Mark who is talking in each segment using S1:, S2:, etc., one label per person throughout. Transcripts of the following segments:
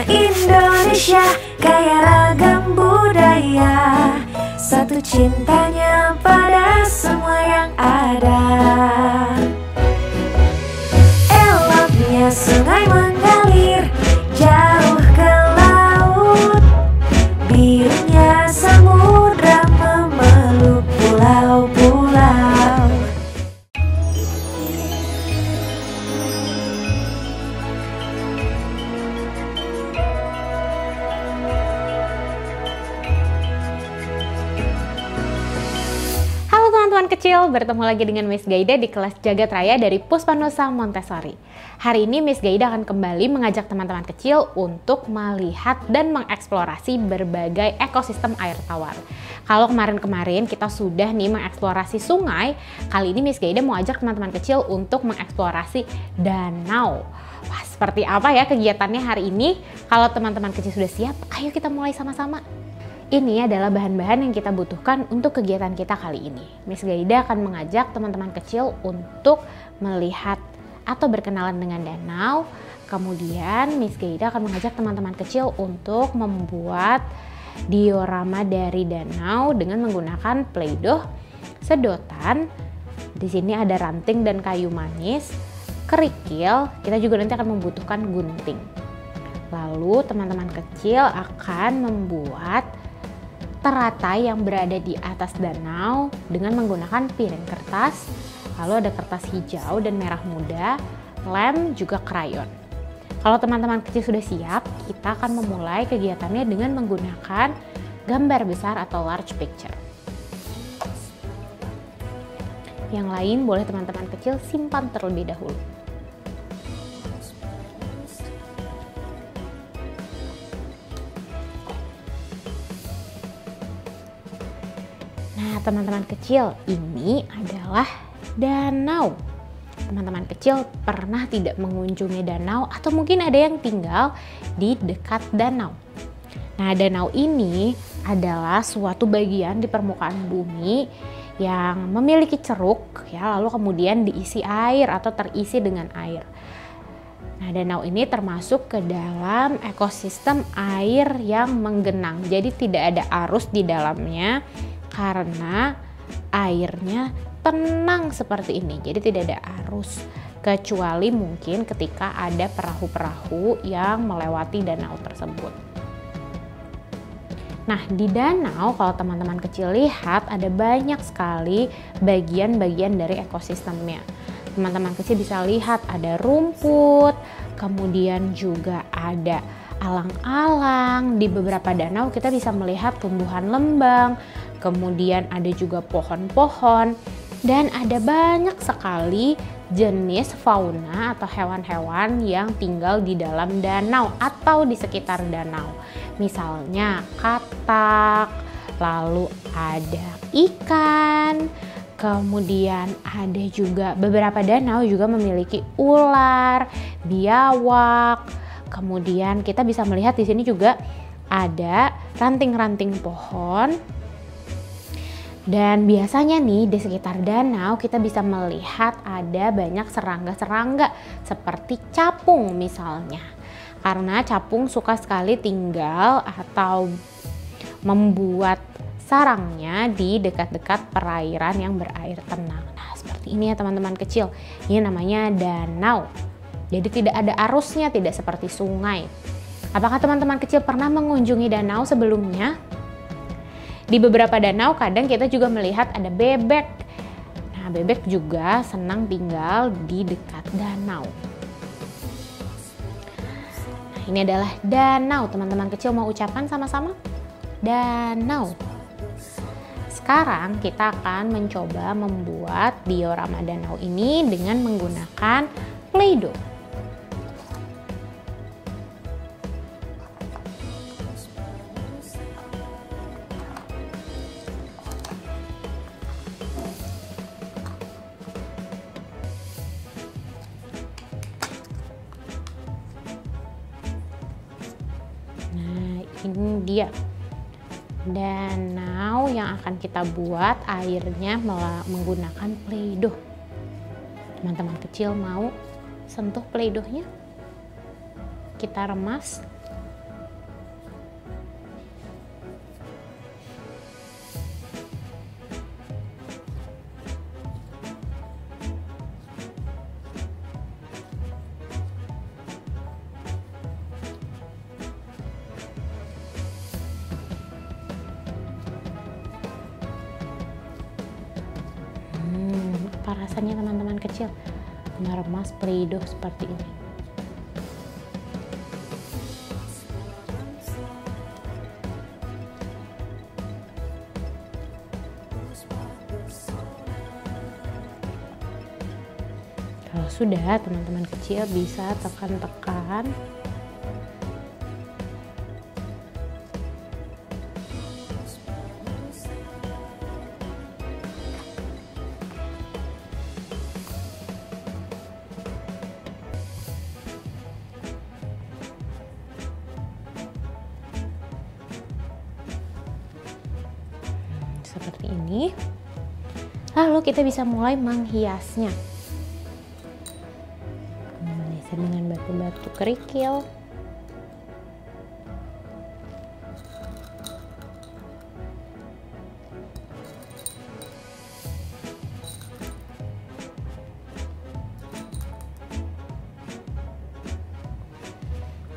S1: Indonesia kaya ragam budaya, satu cintanya pada semua yang ada. Eloknya sungai mengalir jauh ke laut, birunya samudra memeluk pulau-pulau.
S2: Teman-teman kecil, bertemu lagi dengan Miss Gaida di kelas Jagat Raya dari Puspanusa Montessori. Hari ini Miss Gaida akan kembali mengajak teman-teman kecil untuk melihat dan mengeksplorasi berbagai ekosistem air tawar. Kalau kemarin-kemarin kita sudah nih mengeksplorasi sungai, kali ini Miss Gaida mau ajak teman-teman kecil untuk mengeksplorasi danau. Wah, seperti apa ya kegiatannya hari ini? Kalau teman-teman kecil sudah siap, ayo kita mulai sama-sama. Ini adalah bahan-bahan yang kita butuhkan untuk kegiatan kita kali ini. Miss Gaida akan mengajak teman-teman kecil untuk melihat atau berkenalan dengan danau. Kemudian Miss Gaida akan mengajak teman-teman kecil untuk membuat diorama dari danau dengan menggunakan Play-Doh, sedotan. Di sini ada ranting dan kayu manis, kerikil. Kita juga nanti akan membutuhkan gunting. Lalu teman-teman kecil akan membuat teratai yang berada di atas danau dengan menggunakan piring kertas, lalu ada kertas hijau dan merah muda, lem, juga krayon. Kalau teman-teman kecil sudah siap, kita akan memulai kegiatannya dengan menggunakan gambar besar atau large picture. Yang lain boleh teman-teman kecil simpan terlebih dahulu. Nah, teman-teman kecil, ini adalah danau. Teman-teman kecil pernah tidak mengunjungi danau atau mungkin ada yang tinggal di dekat danau. Nah, danau ini adalah suatu bagian di permukaan bumi yang memiliki ceruk, ya, lalu kemudian diisi air atau terisi dengan air. Nah, danau ini termasuk ke dalam ekosistem air yang menggenang. Jadi tidak ada arus di dalamnya, karena airnya tenang seperti ini, jadi tidak ada arus, kecuali mungkin ketika ada perahu-perahu yang melewati danau tersebut. Nah, di danau kalau teman-teman kecil lihat ada banyak sekali bagian-bagian dari ekosistemnya. Teman-teman kecil bisa lihat ada rumput, kemudian juga ada alang-alang. Di beberapa danau kita bisa melihat tumbuhan lembang, kemudian ada juga pohon-pohon, dan ada banyak sekali jenis fauna atau hewan-hewan yang tinggal di dalam danau atau di sekitar danau. Misalnya katak, lalu ada ikan, kemudian ada juga beberapa danau juga memiliki ular, biawak. Kemudian kita bisa melihat di sini juga ada ranting-ranting pohon. Dan biasanya nih di sekitar danau kita bisa melihat ada banyak serangga-serangga seperti capung misalnya. Karena capung suka sekali tinggal atau membuat sarangnya di dekat-dekat perairan yang berair tenang. Nah, seperti ini ya teman-teman kecil. Ini namanya danau. Jadi tidak ada arusnya, tidak seperti sungai. Apakah teman-teman kecil pernah mengunjungi danau sebelumnya? Di beberapa danau kadang kita juga melihat ada bebek. Nah, bebek juga senang tinggal di dekat danau. Nah, ini adalah danau. Teman-teman kecil mau ucapkan sama-sama? Danau. Sekarang kita akan mencoba membuat diorama danau ini dengan menggunakan Play-Doh. Ini dia danau yang akan kita buat airnya menggunakan Play-Doh. Teman-teman kecil mau sentuh Play-Dohnya? Kita remas Bagaimana rasanya teman-teman kecil meremas pelido seperti ini? Kalau sudah, teman-teman kecil bisa tekan-tekan. Seperti ini. Lalu kita bisa mulai menghiasnya. Bisa dengan batu-batu kerikil.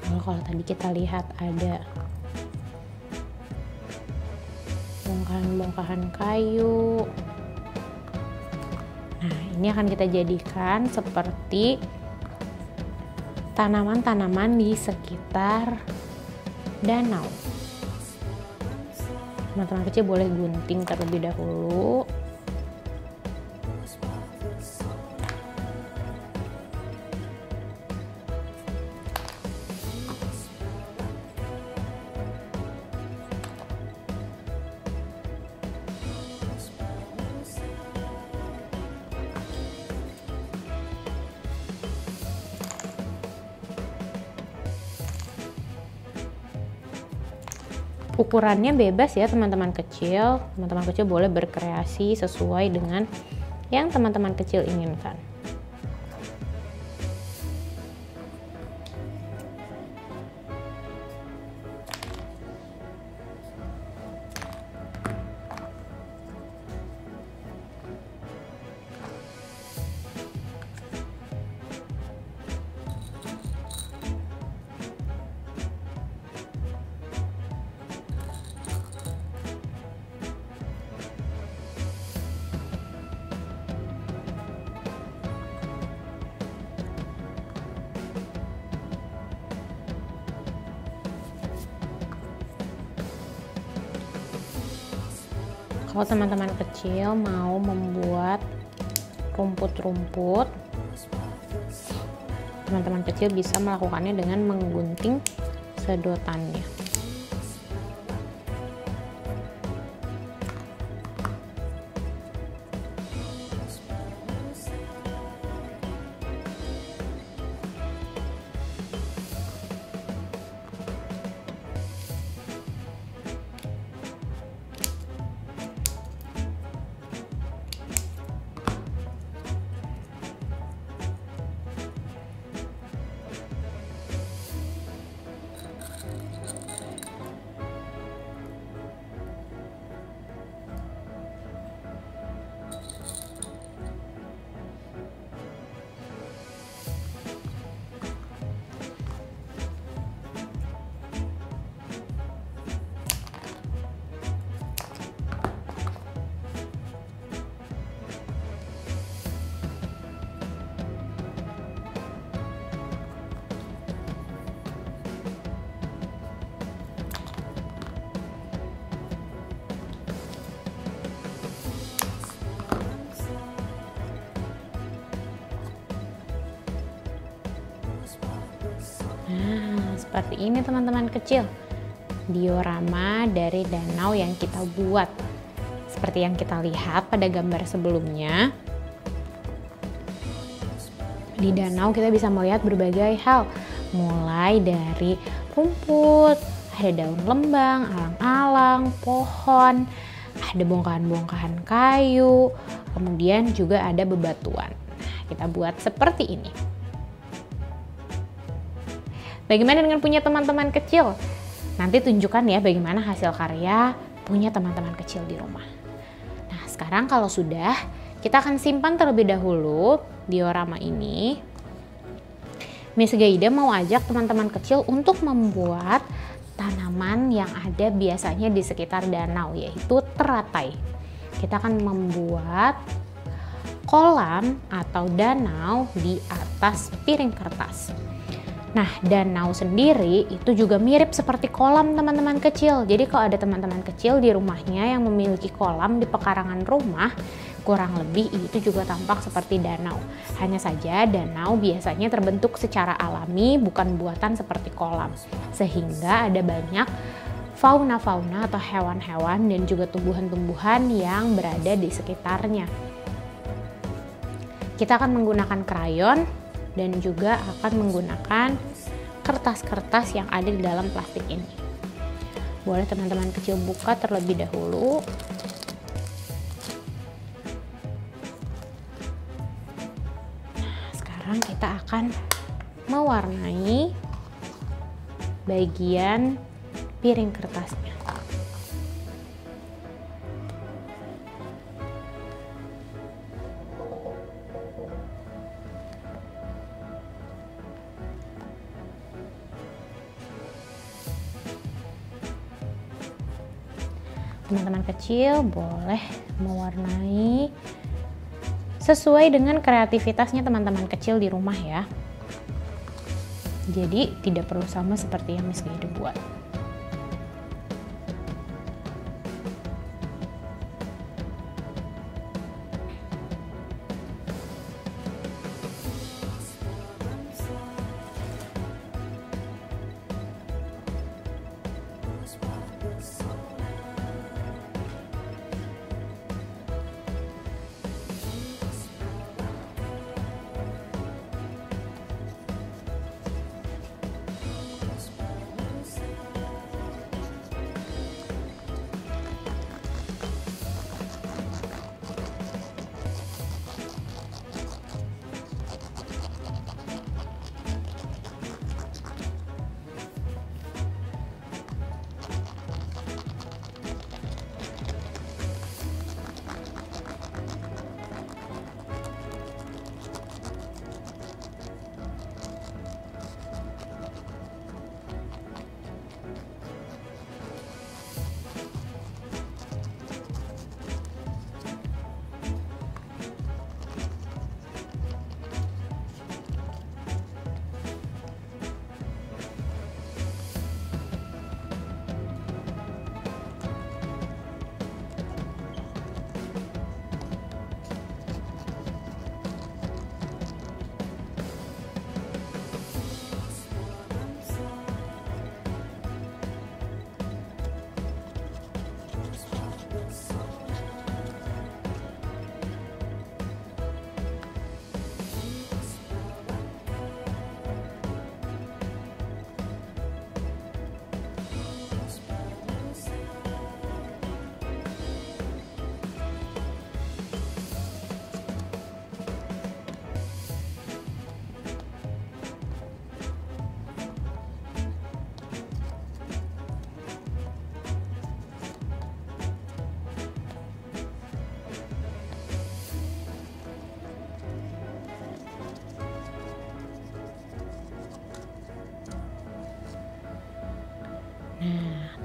S2: Lalu kalau tadi kita lihat ada bongkahan-bongkahan kayu. Nah, ini akan kita jadikan seperti tanaman-tanaman di sekitar danau. Teman-teman kecil boleh gunting terlebih dahulu. Ukurannya bebas ya teman-teman kecil. Teman-teman kecil boleh berkreasi sesuai dengan yang teman-teman kecil inginkan. Kalau teman-teman kecil mau membuat rumput-rumput, teman-teman kecil bisa melakukannya dengan menggunting sedotannya. Nah, seperti ini teman-teman kecil, diorama dari danau yang kita buat. Seperti yang kita lihat pada gambar sebelumnya, di danau kita bisa melihat berbagai hal, mulai dari rumput, ada daun lembang, alang-alang, pohon, ada bongkahan-bongkahan kayu, kemudian juga ada bebatuan. Nah, kita buat seperti ini. Bagaimana dengan punya teman-teman kecil? Nanti tunjukkan ya bagaimana hasil karya punya teman-teman kecil di rumah. Nah, sekarang kalau sudah, kita akan simpan terlebih dahulu diorama ini. Miss Gaida mau ajak teman-teman kecil untuk membuat tanaman yang ada biasanya di sekitar danau, yaitu teratai. Kita akan membuat kolam atau danau di atas piring kertas. Nah, danau sendiri itu juga mirip seperti kolam teman-teman kecil. Jadi kalau ada teman-teman kecil di rumahnya yang memiliki kolam di pekarangan rumah, kurang lebih itu juga tampak seperti danau. Hanya saja danau biasanya terbentuk secara alami, bukan buatan seperti kolam. Sehingga ada banyak fauna-fauna atau hewan-hewan dan juga tumbuhan-tumbuhan yang berada di sekitarnya. Kita akan menggunakan krayon dan juga akan menggunakan kertas-kertas yang ada di dalam plastik ini. Boleh teman-teman kecil buka terlebih dahulu. Nah, sekarang kita akan mewarnai bagian piring kertasnya. Teman-teman kecil boleh mewarnai sesuai dengan kreativitasnya teman-teman kecil di rumah ya. Jadi tidak perlu sama seperti yang Miss Gaida buat.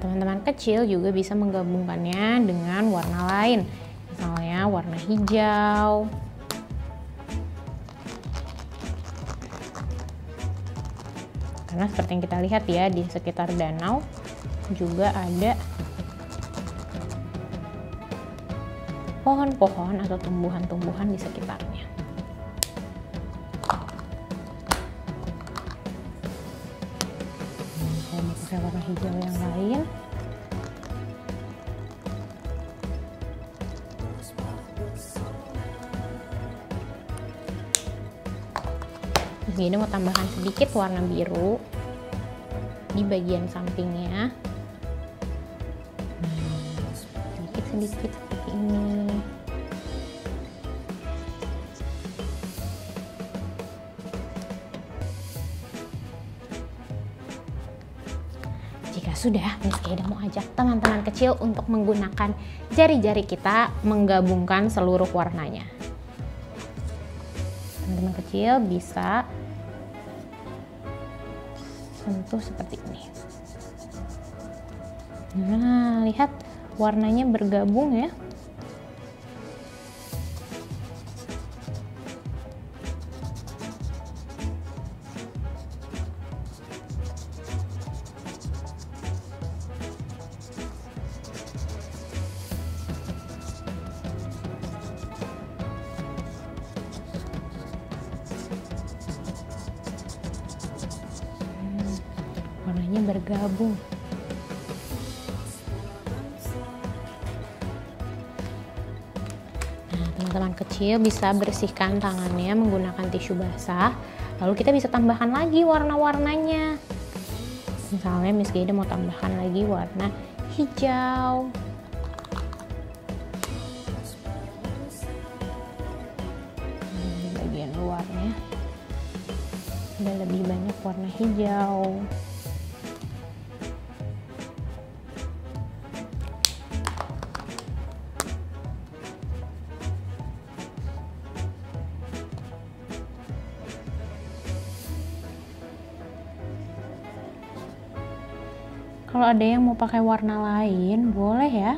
S2: Teman-teman kecil juga bisa menggabungkannya dengan warna lain, misalnya warna hijau, karena seperti yang kita lihat ya, di sekitar danau juga ada pohon-pohon atau tumbuhan-tumbuhan di sekitarnya. Kalau mau pakai warna hijau yang lain, ini mau tambahkan sedikit warna biru di bagian sampingnya. Sedikit seperti ini. Jika sudah, Miss Gaida mau ajak teman-teman kecil untuk menggunakan jari-jari kita menggabungkan seluruh warnanya. Teman-teman kecil bisa sentuh seperti ini. Nah, lihat warnanya bergabung ya. warnanya bergabung. Nah, teman-teman kecil bisa bersihkan tangannya menggunakan tisu basah. Lalu kita bisa tambahkan lagi warna-warnanya. Misalnya Miss Gaida mau tambahkan lagi warna hijau. Di bagian luarnya ada lebih banyak warna hijau. Kalau ada yang mau pakai warna lain, boleh ya.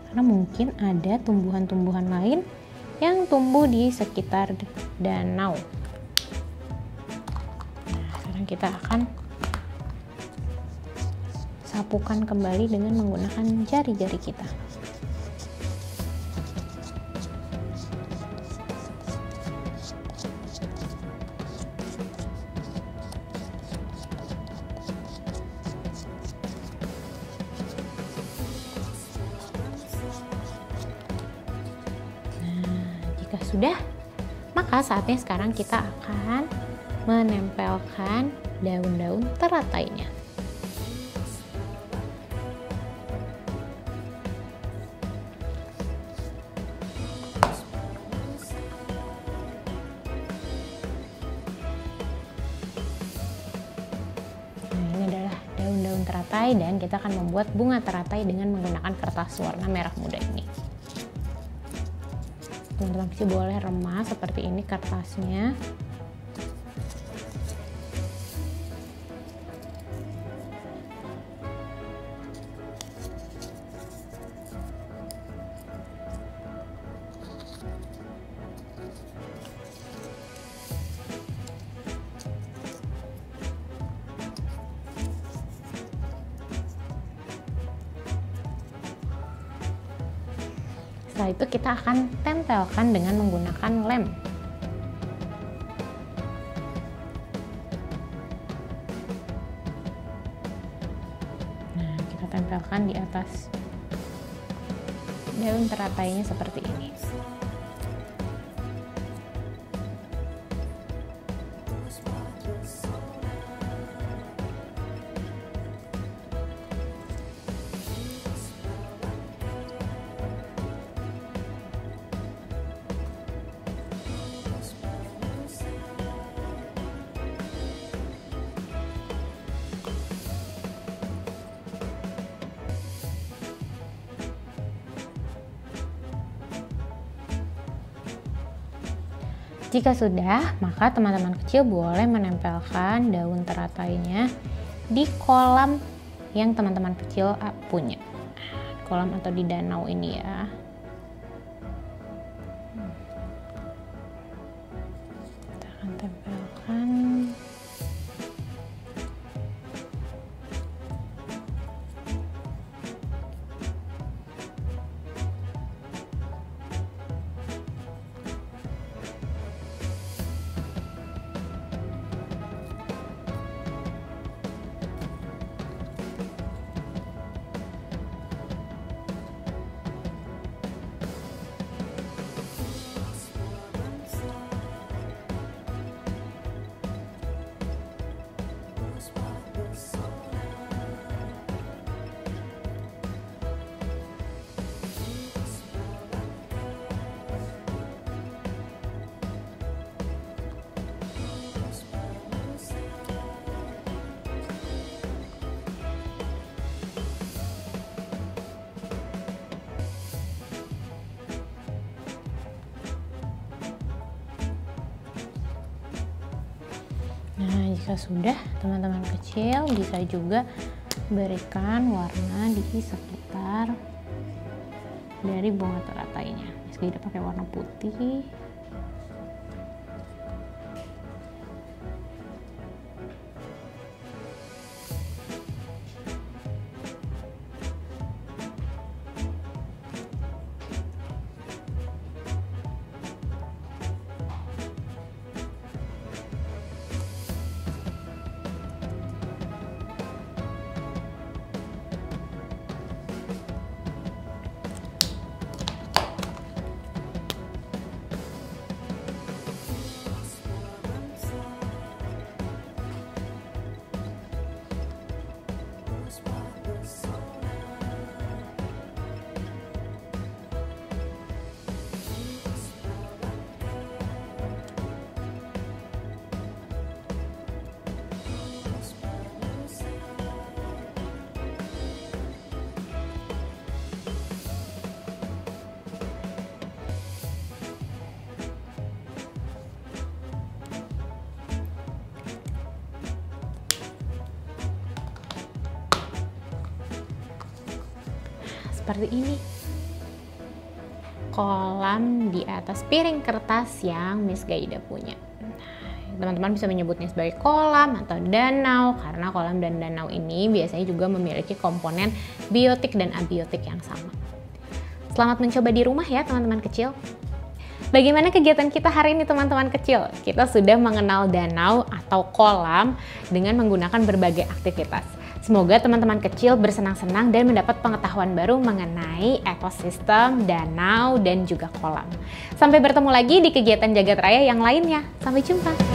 S2: Karena mungkin ada tumbuhan-tumbuhan lain yang tumbuh di sekitar danau. Nah, sekarang kita akan sapukan kembali dengan menggunakan jari-jari kita. Jika sudah, maka saatnya sekarang kita akan menempelkan daun-daun teratainya. Nah, ini adalah daun-daun teratai dan kita akan membuat bunga teratai dengan menggunakan kertas warna merah muda ini. Teman-teman kecil boleh remas seperti ini kertasnya. Setelah itu kita akan tempelkan dengan menggunakan lem. Nah, kita tempelkan di atas daun teratainya seperti ini. Jika sudah, maka teman-teman kecil boleh menempelkan daun teratainya di kolam yang teman-teman kecil punya. Kolam atau di danau ini ya. Kita akan tempelkan. Nah, jika sudah, teman-teman kecil bisa juga berikan warna di sekitar dari bunga teratainya. Misalnya pakai warna putih. Seperti ini, kolam di atas piring kertas yang Miss Gaida punya. Teman-teman bisa menyebutnya sebagai kolam atau danau karena kolam dan danau ini biasanya juga memiliki komponen biotik dan abiotik yang sama. Selamat mencoba di rumah ya teman-teman kecil. Bagaimana kegiatan kita hari ini teman-teman kecil? Kita sudah mengenal danau atau kolam dengan menggunakan berbagai aktivitas. Semoga teman-teman kecil bersenang-senang dan mendapat pengetahuan baru mengenai ekosistem, danau, dan juga kolam. Sampai bertemu lagi di kegiatan Jagat Raya yang lainnya. Sampai jumpa!